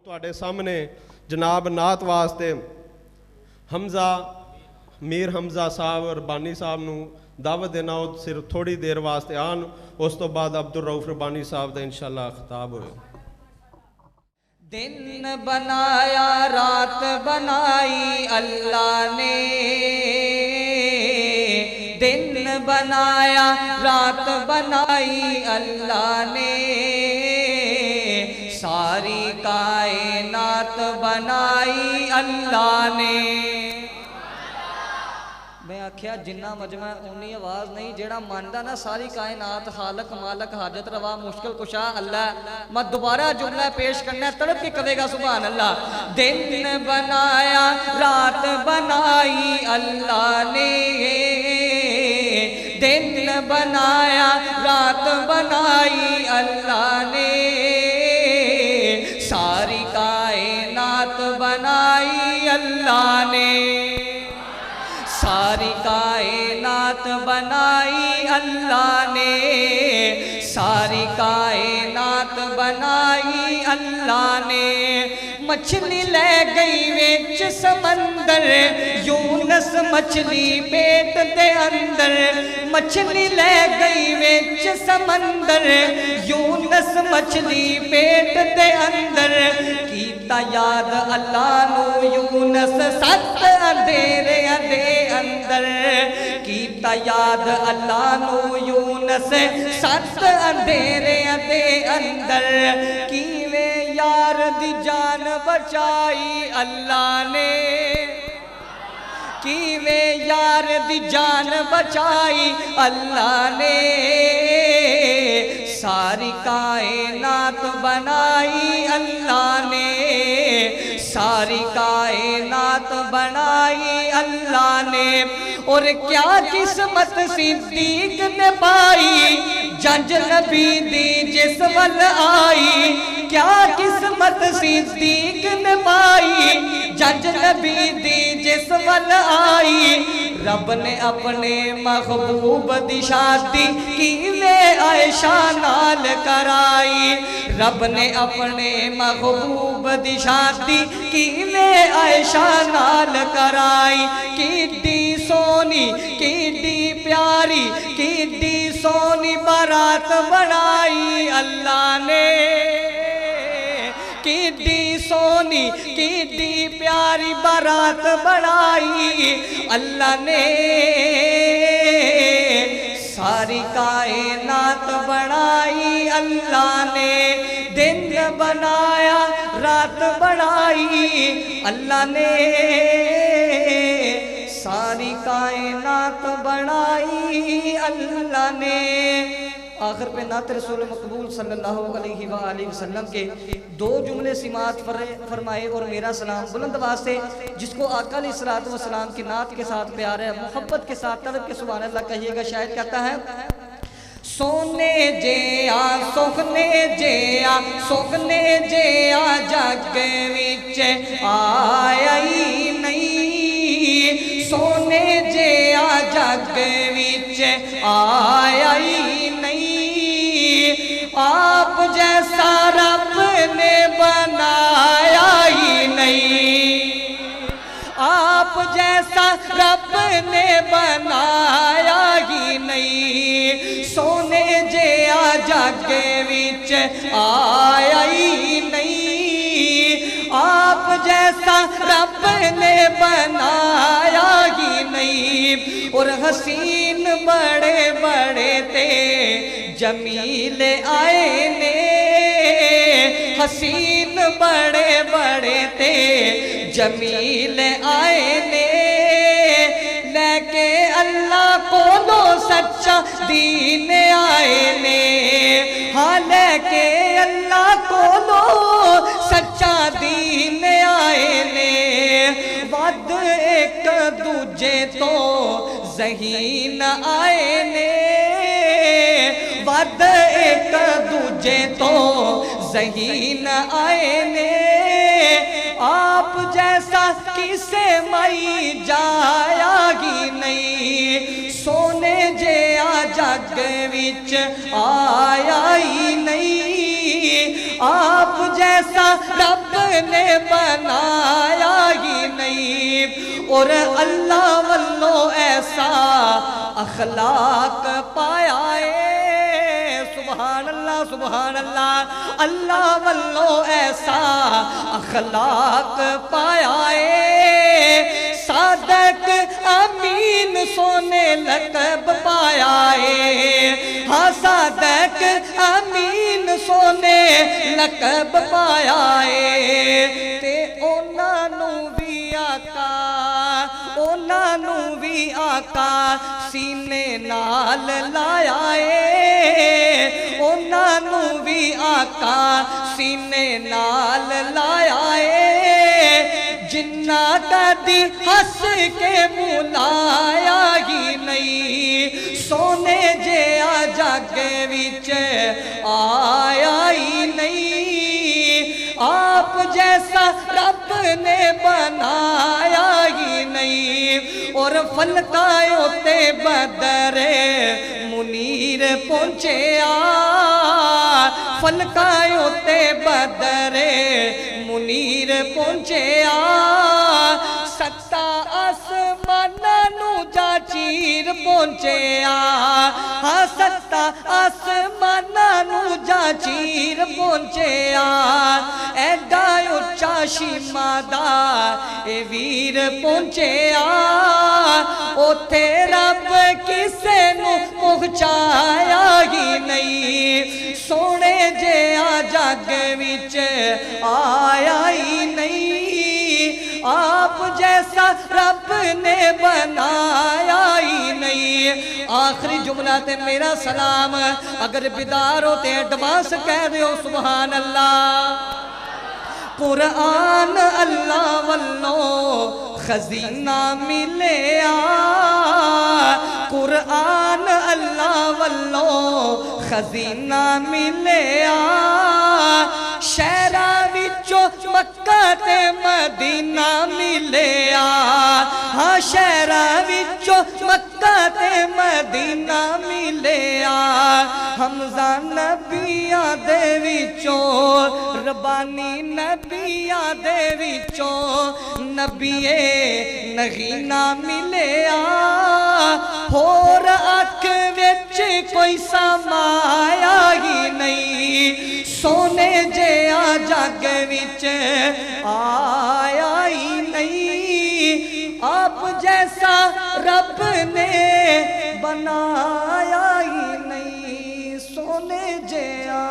ਤੁਹਾਡੇ ਸਾਹਮਣੇ ਜਨਾਬ ਨਾਤ ਵਾਸਤੇ ਹਮਜ਼ਾ ਮੀਰ ਹਮਜ਼ਾ ਸਾਹਿਬ ਰਬਾਨੀ ਸਾਹਿਬ ਨੂੰ ਦਾਵਤ ਦੇਣਾ, ਉਹ ਸਿਰਫ ਥੋੜੀ ਦੇਰ ਵਾਸਤੇ ਆਣ, ਉਸ ਤੋਂ ਬਾਅਦ ਅਬਦੁਲ ਰਊਫ ਰਬਾਨੀ ਸਾਹਿਬ ਦਾ ਇੰਸ਼ਾਅੱਲਾ ਖਿਤਾਬ ਹੋਏ। दिन बनाया रात बनाई अल्लाह ने, दिन बनाया रात बनाई अल्लाह ने, सारी कायनात बनाई अल्लाह ने। मैं आख्या जिन्ना मजमा उन्नी आवाज़ नहीं, जेड़ा मानदा ना सारी कायनात खालक मालक हाजत रवा मुश्किल कुशा अल्लाह। मैं दोबारा जुमला पेश करना तड़प के करेगा सुभान अल्लाह। दिन बनाया रात बनाई अल्लाह ने, दिन बनाया रात बनाई अल्लाह ने, सारी कायनात बनाई अल्लाह ने, सारी कायनात बनाई अल्लाह ने, सारी कायनात बनाई अल्लाह ने। मछली ले गई विच समंदर, यूनस मछली पेट दे अंदर, मछली ले गई विच समंदर, यूनस मछली पेट दे अंदर, कीता याद अल्लाह नू यूनस सत अंधेरे दे अंदर, कीता याद अल्लाह नू यूनस सत अंधेरे दे अंदर, कीवे यार दी जान बचाई अल्लाह ने, कीवे यार दी जान बचाई अल्लाह ने, सारी कायनात बनाई अल्लाह ने, सारी कायनात बनाई अल्लाह ने। और क्या किस्मत सिद्दीक ने पाई, जंज नबी दी जिस वल आई, क्या किस्मत सिद्दीक ने पाई, जंज नबी दी जिस वल आई, रब ने अपने महबूब दी शादी कीवे आयशा नाल कराई, रब ने अपने महबूब दी शादी कीवे आयशा नाल कराई, किड्डी सोनी किड्डी प्यारी किड्डी सोनी बारात बनाई अल्लाह ने, किड्डी सोनी किड्डी प्यारी बारात बनाई अल्लाह ने, सारी कायनात बनाई अल्लाह ने। दिन बनाया रात बनाई अल्लाह ने, सारी कायनात बनाई अल्लाह ने। आखिर पे नात रसूल मकबूल सल्लल्लाहु अलैहि वसल्लम के दो जुमले सिमात फरमाए और मेरा सलाम बुलंद आवाज़ से, जिसको आका अलैहिस्सलातु वस्सलाम की नात के साथ प्यार है, मोहब्बत के साथ तड़प के सुभान अल्लाह कहिएगा। शायद कहता है, सोने जे आ सोखने जे आ सोखने जे आ जग विच आया ही नहीं, सोने जे आ जग विच आया ही नहीं, आप जैसा रब ने बनाया ही नहीं, आप जैसा रब ने बनाया ही नहीं, सोने जे आ जग विच आया ही नहीं, आप जैसा रब ने बनाया ही नहीं। और हसीन बड़े बड़े ते जमील आए ने, हसीन बड़े बड़े ते जमील आए ने, लेके अल्लाह कोलो सच्चा दीन आए ने, हाँ लेके अल्लाह कोलो सच्चा दीन आए ने, वद एक दूजे तो ज़हीन आए ने, वद एक दूजे तो ज़हीन आए ने, आप जैसा किसे मई जाया ही नहीं, सोने जे आ जग विच आया ही नहीं, आप जैसा रब نے بنایا ہی نہیں، اور اللہ والوں ایسا اخلاق پایا ہے، سبحان اللہ سبحان اللہ، اللہ والوں ایسا اخلاق پایا ہے، صادق امین سونے لقب پایا ہے، ہاں صادق امین سونے لقب پایا ہے، تے اونا نو بھی آقا، اونا نو بھی آقا سینے نال لایا ہے، اونا نو بھی آقا سینے نال لایا ہے، جنہ کدی ہس کے بلایا ہی نہیں، سونے جیا جگ وچ آیا ہی نہیں، آپ جیسا رب نے بنایا ہی نہیں، اور فلکایوں تے بدر منیر پہنچے فلکایوں تے بدر منیر پہنچے ستا آسمان نو جا چیر پہنچے ہاں ستا آسمان نو جا چیر پہنچے ایڈا اچا شیما دا اے ویر پہنچے اوتھے رب کسے نو پہنچایا ہی نہیں، سونے جیا جگ وچ آیا ہی نہیں، آپ جیسا رب نے بنایا ہی نہیں۔ آخری جملہ تے میرا سلام، اگر بیدار ہو تے ایڈوانس کہہ دیو سبحان اللہ۔ قرآن اللہ والوں خزینہ ملے قرآن اللہ والوں خزینہ ملے شہرہ وچوں مکہ تے مدینہ ملے ہاں شہرہ وچوں مکہ تے مدینہ ملے حمزہ نبیاں دے وچوں ربانی نبیاں دے وچوں نبیے نغینہ ملے ہور اکھ وچ کوئی سمایا ہی نہیں سونے جیا جگ وچ آیا ہی نہیں آپ جیسا رب نے بنایا ہی نہیں سونے جیا